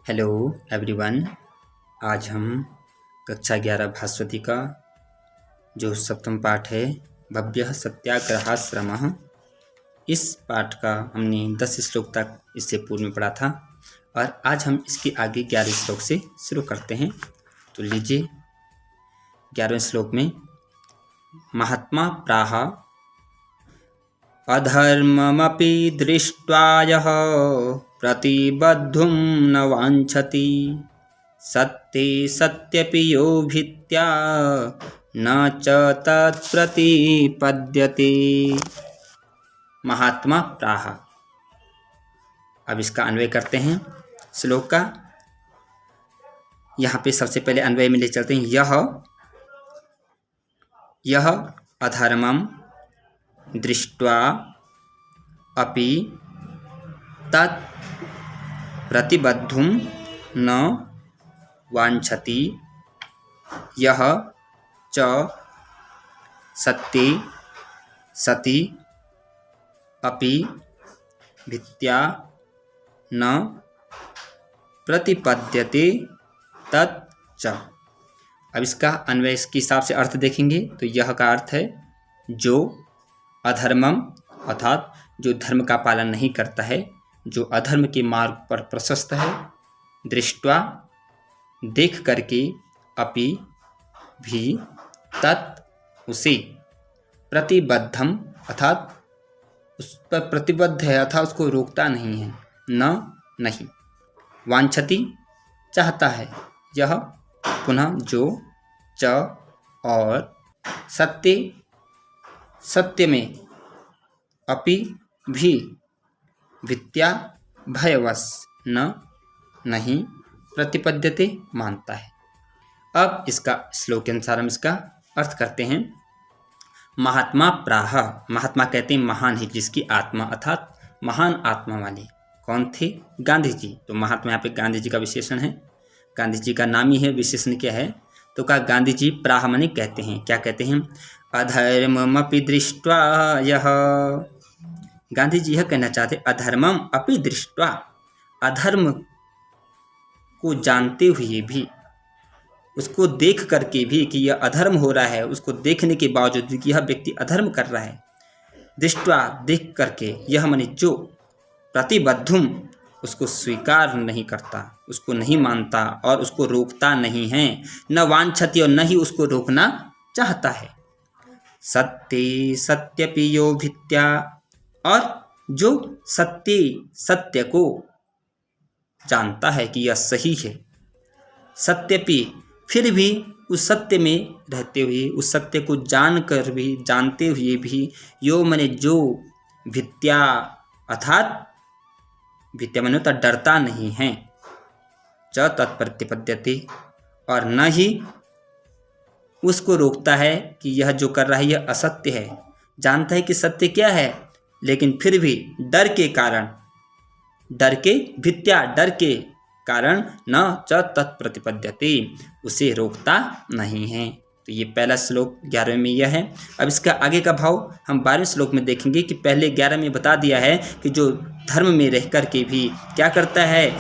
Hello everyone. आज हम कक्षा 11 भास्वती का जो सप्तम पाठ है भव्यः सत्याग्रहाश्रमः, इस पाठ का हमने 10 श्लोक तक इससे पूर्व में पढ़ा था और आज हम इसके आगे 11 श्लोक से शुरू करते हैं। तो लीजिए 11वें श्लोक में महात्मा प्राह अधर्ममपि दृष्ट्वा यः प्रतिबद्धुं न वाञ्छति सत्ये सत्यपि यो भीत्या न च तत्प्रतिपद्यते। महात्मा प्राह। अब इसका अन्वय करते हैं श्लोक का। यहाँ पे सबसे पहले अन्वय में ले चलते हैं। यह अधर्मम दृष्ट्वा अपि तत् प्रतिबद्धुं न वाञ्छति यः च सत्ये सति अपि भीत्या न प्रतिपद्यते तत् च। अब इसका अन्वय के हिसाब से अर्थ देखेंगे तो यह का अर्थ है जो अधर्मम अर्थात जो धर्म का पालन नहीं करता है, जो अधर्म के मार्ग पर प्रशस्त है, दृष्ट्वा देख करके, अपि भी, तत् उसे, प्रतिबद्धम अर्थात उस पर प्रतिबद्ध है अर्थात उसको रोकता नहीं है, न नहीं, वांछति चाहता है, यह पुनः जो, च और, सत्य सत्य में, अपि भी, भीत्या भयवश, न नहीं, प्रतिपद्यते मानता है। अब इसका श्लोक के अनुसार हम इसका अर्थ करते हैं। महात्मा प्राह, महात्मा कहते हैं महान ही, जिसकी आत्मा अर्थात महान आत्मा वाले। कौन थे? गांधी जी। तो महात्मा यहाँ पे गांधी जी का विशेषण है, गांधी जी का नाम ही है, विशेषण क्या है? तो कहा गांधी जी प्राह माने कहते हैं, क्या कहते हैं? अधर्ममपि दृष्ट्वा यह, गांधी जी यह कहना चाहते अधर्मम अपि दृष्ट्वा, अधर्म को जानते हुए भी, उसको देख करके भी कि यह अधर्म हो रहा है, उसको देखने के बावजूद कि यह व्यक्ति अधर्म कर रहा है, दृष्ट्वा देख करके, यह माने जो, प्रतिबद्धुम उसको स्वीकार नहीं करता, उसको नहीं मानता और उसको रोकता नहीं है, न वांछति और न ही उसको रोकना चाहता है, सत्य सत्यपि यो भीत्या, और जो सत्य को जानता है कि यह सही है, सत्यपि फिर भी उस सत्य में रहते हुए, उस सत्य को जानकर भी, जानते हुए भी, यो माने जो, भीत्या अर्थात भीत्या माने तो डरता नहीं है, च तत्प्रतिपद्यते और न ही उसको रोकता है कि यह जो कर रहा है यह असत्य है, जानता है कि सत्य क्या है, लेकिन फिर भी डर के कारण, डर के भीत्या डर के कारण, न च तत्प्रतिपद्यते उसे रोकता नहीं है। तो ये पहला श्लोक 11वें में यह है। अब इसका आगे का भाव हम 12वें श्लोक में देखेंगे कि पहले 11 में बता दिया है कि जो धर्म में रह कर के भी क्या करता है,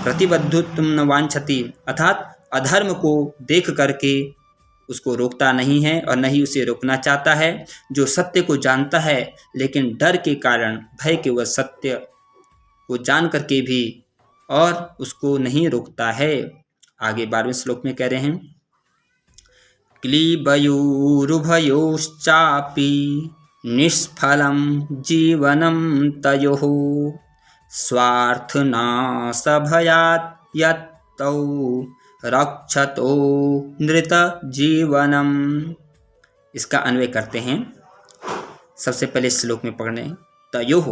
प्रतिबद्धुत्वं न वांछति अर्थात अधर्म को देख करके उसको रोकता नहीं है और न ही उसे रोकना चाहता है, जो सत्य को जानता है लेकिन डर के कारण, भय के वह सत्य को जान करके भी और उसको नहीं रोकता है। आगे 12वें श्लोक में कह रहे हैं, क्लीबयोरुभयोश्चापि निष्फलं जीवनं तयोः स्वार्थनाशभयात् यत्तौ रक्षतो नृत जीवनम। इसका अन्वय करते हैं। सबसे पहले श्लोक में पढ़ने, तयोः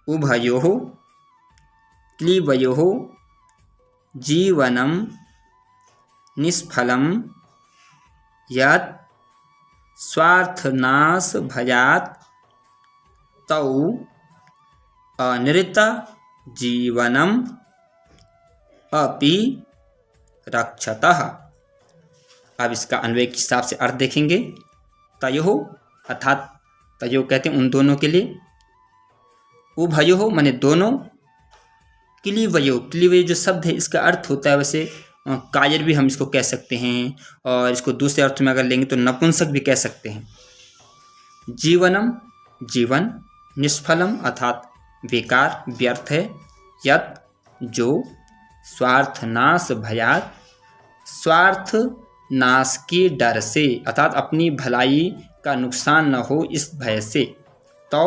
उभयोः क्लीबयोः जीवनम निष्फलम यत् स्वार्थनाश भयात् तौ अनृत जीवनम अपि रक्षतः। अब इसका अन्वय के हिसाब से अर्थ देखेंगे। तयोः अर्थात तयोः कहते हैं उन दोनों के लिए, उभयोः माने दोनों, क्लीवयो जो शब्द है इसका अर्थ होता है वैसे कायर भी हम इसको कह सकते हैं, और इसको दूसरे अर्थ में अगर लेंगे तो नपुंसक भी कह सकते हैं। जीवनम जीवन, निष्फलम अर्थात बेकार व्यर्थ है, यत जो, स्वार्थनाश भयात, स्वार्थ नाश के डर से अर्थात अपनी भलाई का नुकसान न हो इस भय से, तो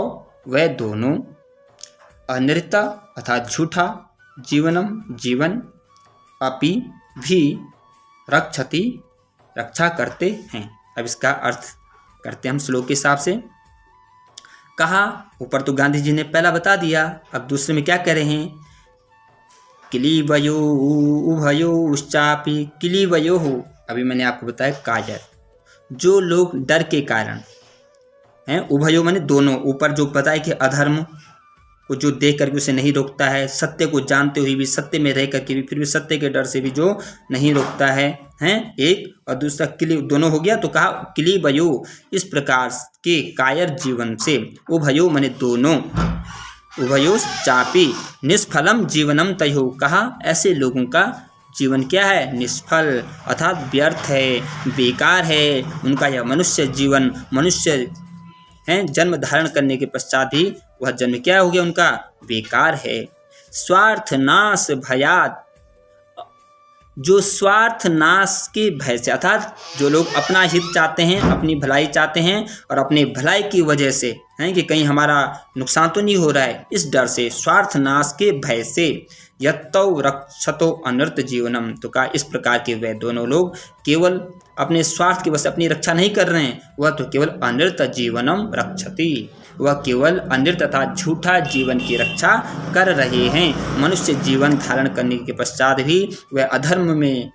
वह दोनों, अनृता अर्थात झूठा, जीवनम जीवन, अपि भी, रक्षति रक्षा करते हैं। अब इसका अर्थ करते हैं हम श्लोक के हिसाब से। कहा ऊपर तो गांधी जी ने पहला बता दिया, अब दूसरे में क्या कह रहे हैं, क्लीवयो उभयो उश्चापि क्लीवयो हो, अभी मैंने आपको बताया कायर, जो लोग डर के कारण हैं, उभयो माने दोनों, ऊपर जो बताया कि अधर्म को जो देख करके उसे नहीं रोकता है, सत्य को जानते हुए भी, सत्य में रह करके भी फिर भी सत्य के डर से भी जो नहीं रोकता है, हैं एक, और दूसरा क्ली, दोनों हो गया। तो कहा क्लीवयो, इस प्रकार के कायर जीवन से, उभयो माने दोनों, उभयो चापी निष्फलम जीवनम तयो, कहा ऐसे लोगों का जीवन क्या है, निष्फल अर्थात व्यर्थ है, बेकार है उनका यह मनुष्य जीवन। मनुष्य हैं जन्म धारण करने के पश्चात ही वह जन्म क्या हो गया उनका, बेकार है। स्वार्थ नाश भयात, जो स्वार्थ नाश के भय से अर्थात जो लोग अपना हित चाहते हैं, अपनी भलाई चाहते हैं और अपनी भलाई की वजह से हैं कि कहीं हमारा नुकसान तो नहीं हो रहा है, इस डर से, स्वार्थ नाश के भय से, यत्तौ रक्षतो अनर्थ जीवनम, तो कहा इस प्रकार के वे दोनों लोग केवल अपने स्वार्थ की वजह से अपनी रक्षा नहीं कर रहे हैं, वह तो केवल अनर्थ जीवनम रक्षति, वह केवल अनर्थ तथा झूठा जीवन की रक्षा कर रहे हैं। मनुष्य जीवन धारण करने के पश्चात भी वह अधर्म में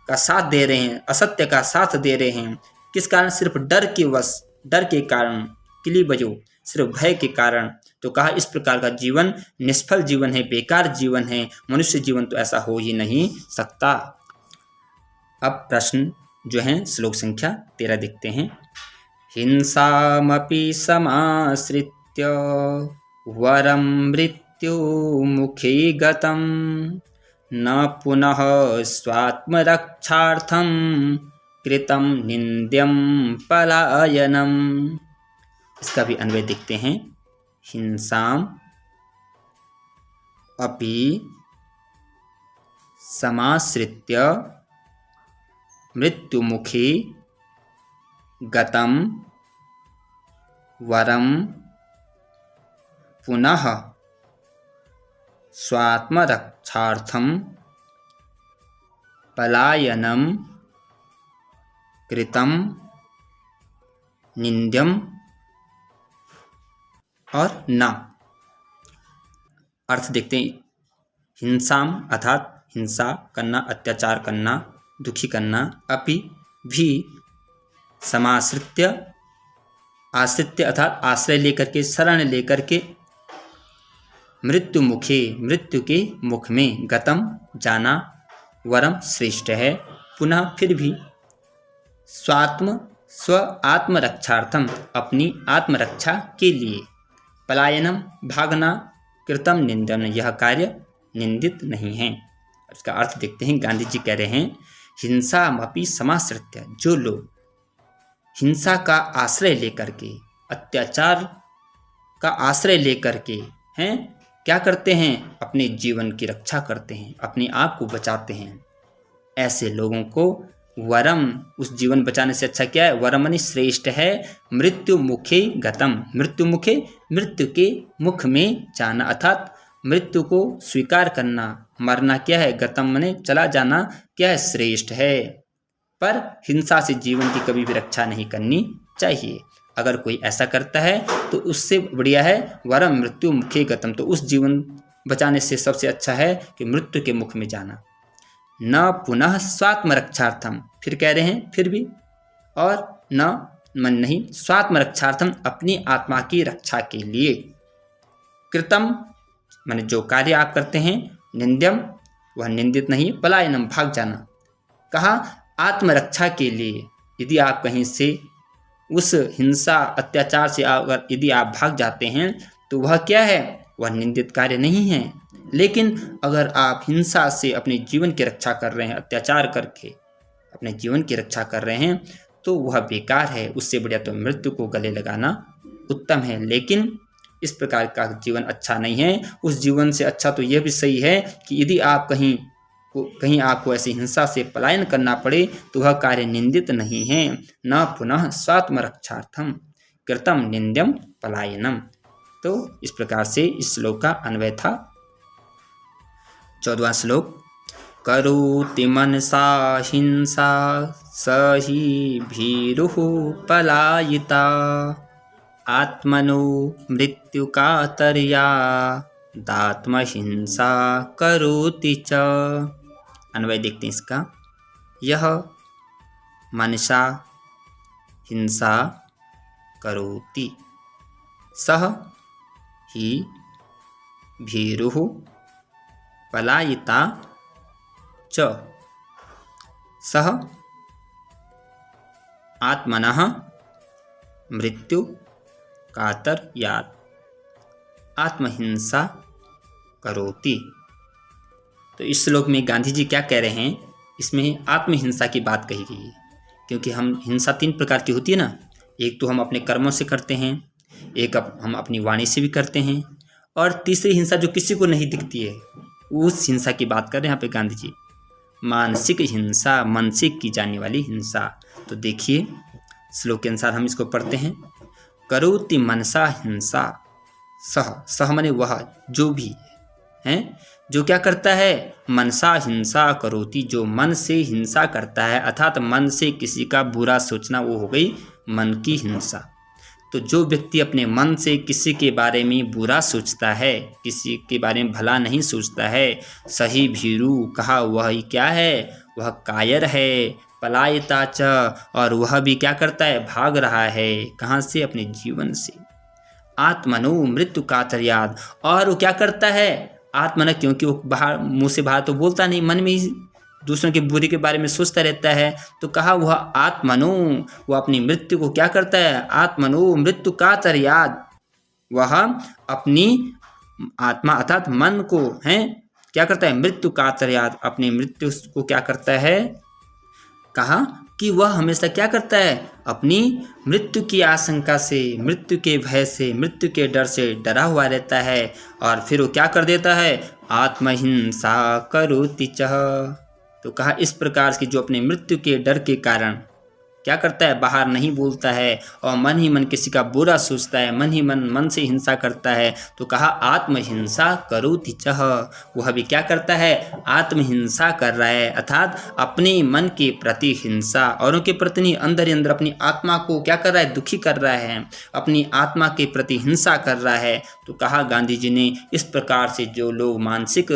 का साथ दे रहे हैं, असत्य का साथ दे रहे हैं। किस कारण, सिर्फ डर के वश, डर के कारण, क्लीवयो सिर्फ भय के कारण। तो कहा इस प्रकार का जीवन निष्फल जीवन है, बेकार जीवन है, मनुष्य जीवन तो ऐसा हो ही नहीं सकता। अब प्रश्न जो हैं श्लोक संख्या 13 देखते हैं। हिंसामपि समाश्रित्य वरं मृत्युमुखे गतं न पुनः स्वात्मरक्षार्थं कृतं निन्द्यं पलायनम्। इसका भी अन्वय देखते हैं। हिंसाम अपि समाश्रित्य मृत्युमुखे गतं वरं पुनः स्वात्मरक्षार्थं पलायनं कृतं निन्द्यम और न। अर्थ देखते हैं। हिंसाम अर्थात हिंसा करना, अत्याचार करना, दुखी करना, अपि भी समाश्रित्य, आश्रित्य अर्थात आश्रय लेकर के, शरण लेकर के, मृत्यु मुखे मृत्यु के मुख में, गतम जाना, वरम श्रेष्ठ है, पुनः फिर भी, स्व आत्मरक्षार्थम अपनी आत्मरक्षा के लिए, पलायनम भागना, कृतम निंदन यह कार्य निंदित नहीं है। इसका अर्थ देखते हैं। गांधी जी कह रहे हैं हिंसामपि समाश्रित्य, जो लोग हिंसा का आश्रय लेकर के, अत्याचार का आश्रय लेकर के हैं, क्या करते हैं, अपने जीवन की रक्षा करते हैं, अपने आप को बचाते हैं, ऐसे लोगों को वरम, उस जीवन बचाने से अच्छा क्या है, वरमनि श्रेष्ठ है, मृत्यु मुखे गतम, मृत्यु मुखे मृत्यु के मुख में जाना अर्थात मृत्यु को स्वीकार करना, मरना क्या है, गतम मने चला जाना क्या है, श्रेष्ठ है। पर हिंसा से जीवन की कभी भी रक्षा नहीं करनी चाहिए। अगर कोई ऐसा करता है तो उससे बढ़िया है वरम मृत्यु मुखे गतम, तो उस जीवन बचाने से सबसे अच्छा है कि मृत्यु के मुख में जाना। न पुनः स्वात्मरक्षार्थम, फिर कह रहे हैं फिर भी, और न मन नहीं, स्वात्मरक्षार्थम अपनी आत्मा की रक्षा के लिए, कृतम माने जो कार्य आप करते हैं, निंद्यम वह निंदित नहीं, पलायनम भाग जाना। कहा आत्मरक्षा के लिए यदि आप कहीं से उस हिंसा अत्याचार से अगर यदि आप भाग जाते हैं तो वह क्या है, वह निंदित कार्य नहीं है। लेकिन अगर आप हिंसा से अपने जीवन की रक्षा कर रहे हैं, अत्याचार करके अपने जीवन की रक्षा कर रहे हैं, तो वह बेकार है। उससे बढ़िया तो मृत्यु को गले लगाना उत्तम है। लेकिन इस प्रकार का जीवन अच्छा नहीं है। उस जीवन से अच्छा तो यह भी सही है कि यदि आप कहीं आपको ऐसी हिंसा से पलायन करना पड़े तो वह कार्य निंदित नहीं है। न पुनः स्वात्म रक्षार्थम कृतम निंद्यम पलायनम। तो इस प्रकार से इस श्लोक का अन्वय था। 14वां श्लोक। करोति मनसा हिंसा सही भीरुः पलायिता आत्मनो मृत्यु कातर्या दात्महिंसा करोति च। अन्वय देखते हैं इसका। यह मनसा हिंसा करोति सह ही भीरुः पलायिता च सह आत्मनः मृत्यु कातर्यात् आत्महिंसा करोति। तो इस श्लोक में गांधी जी क्या कह रहे हैं, इसमें आत्महिंसा की बात कही गई है। क्योंकि हम हिंसा 3 प्रकार की होती है ना। एक तो हम अपने कर्मों से करते हैं, एक हम अपनी वाणी से भी करते हैं, और तीसरी हिंसा जो किसी को नहीं दिखती है, उस हिंसा की बात कर रहे हैं यहाँ पे गांधी जी। मानसिक हिंसा, मन से की जाने वाली हिंसा। तो देखिए श्लोक के अनुसार हम इसको पढ़ते हैं। करोति मनसा हिंसा सह माने वह जो भी है, जो क्या करता है, मनसा हिंसा करोति, जो मन से हिंसा करता है, अर्थात मन से किसी का बुरा सोचना, वो हो गई मन की हिंसा। तो जो व्यक्ति अपने मन से किसी के बारे में बुरा सोचता है, किसी के बारे में भला नहीं सोचता है, सही भीरु कहा वह ही क्या है, वह कायर है, पलायिता च, और वह भी क्या करता है, भाग रहा है। कहाँ से, अपने जीवन से। आत्मनो मृत्यु कातर्यात्, और वो क्या करता है, आत्मन, क्योंकि वो बाहर मुँह से बाहर तो बोलता नहीं, मन में ही दूसरों के बुरे के बारे में सोचता रहता है। तो कहा वह आत्मनो, वह अपनी मृत्यु को क्या करता है, आत्मनो मृत्यु कातर्यात्, वह अपनी आत्मा अर्थात मन को है क्या करता है, मृत्यु कातर्यात्, अपनी मृत्यु को क्या करता है, कहा कि वह हमेशा क्या करता है, अपनी मृत्यु की आशंका से, मृत्यु के भय से, मृत्यु के डर से डरा हुआ रहता है। और फिर वो क्या कर देता है, आत्महिंसा करोति चह। तो कहा इस प्रकार की जो अपने मृत्यु के डर के कारण क्या करता है, बाहर नहीं बोलता है और मन ही मन किसी का बुरा सोचता है, मन ही मन से हिंसा करता है। तो कहा आत्महिंसा करोति चह, वह भी क्या करता है, आत्महिंसा कर रहा है, अर्थात अपने मन के प्रति हिंसा, औरों के प्रति नहीं, अंदर ही अंदर अपनी आत्मा को क्या कर रहा है, दुखी कर रहा है, अपनी आत्मा के प्रति हिंसा कर रहा है। तो कहा गांधी जी ने इस प्रकार से जो लोग मानसिक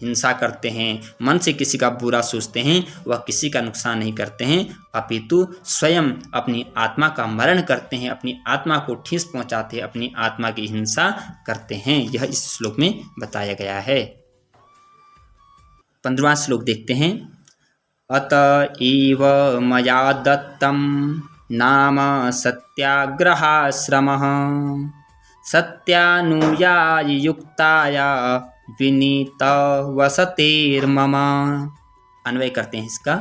हिंसा करते हैं, मन से किसी का बुरा सोचते हैं, वह किसी का नुकसान नहीं करते हैं, अपितु स्वयं अपनी आत्मा का मरण करते हैं, अपनी आत्मा को ठेस पहुंचाते हैं, अपनी आत्मा की हिंसा करते हैं। यह इस श्लोक में बताया गया है। 15वां श्लोक देखते हैं। अतएव मया दत्तं नाम सत्याग्रहाश्रमः सत्यानुयायी युक्ताया विनीत वसतेर्मम। अन्वय करते हैं इसका।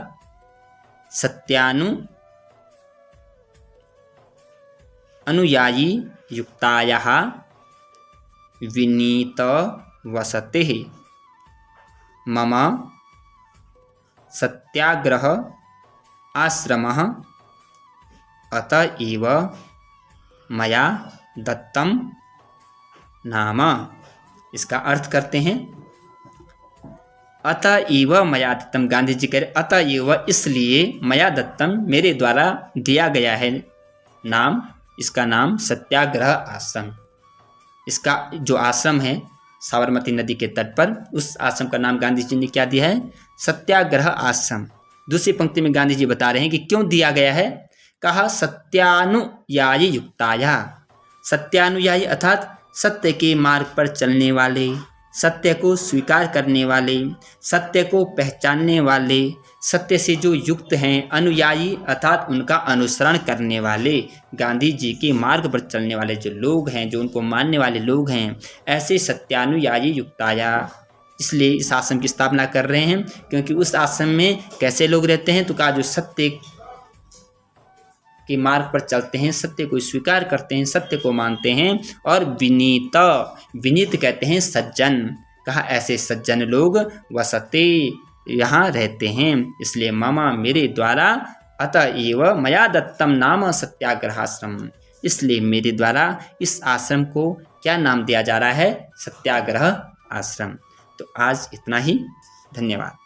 अनुयायी युक्तायाः विनीत वसतेः मम सत्याग्रह आश्रमः अतएव मया दत्तं नाम। इसका अर्थ करते हैं। अतएव मया दत्तम, गांधी जी कह रहे अतएव इसलिए, मया दत्तम मेरे द्वारा दिया गया है नाम, इसका नाम सत्याग्रह आश्रम। इसका जो आश्रम है साबरमती नदी के तट पर, उस आश्रम का नाम गांधी जी ने क्या दिया है, सत्याग्रह आश्रम। दूसरी पंक्ति में गांधी जी बता रहे हैं कि क्यों दिया गया है। कहा सत्यानुयायी युक्ताया, सत्यानुयायी अर्थात सत्य के मार्ग पर चलने वाले, सत्य को स्वीकार करने वाले, सत्य को पहचानने वाले, सत्य से जो युक्त हैं, अनुयायी अर्थात उनका अनुसरण करने वाले, गांधी जी के मार्ग पर चलने वाले जो लोग हैं, जो उनको मानने वाले लोग हैं, ऐसे सत्यानुयायी युक्ताया। इसलिए इस आश्रम की स्थापना कर रहे हैं, क्योंकि उस आश्रम में कैसे लोग रहते हैं, तो कहा जो सत्य के मार्ग पर चलते हैं, सत्य को स्वीकार करते हैं, सत्य को मानते हैं, और विनीत, विनीत कहते हैं सज्जन, कहा ऐसे सज्जन लोग वसते यहाँ रहते हैं। इसलिए मामा मेरे द्वारा अतएव मया दत्तम नाम सत्याग्रहाश्रम, इसलिए मेरे द्वारा इस आश्रम को क्या नाम दिया जा रहा है, सत्याग्रह आश्रम। तो आज इतना ही, धन्यवाद।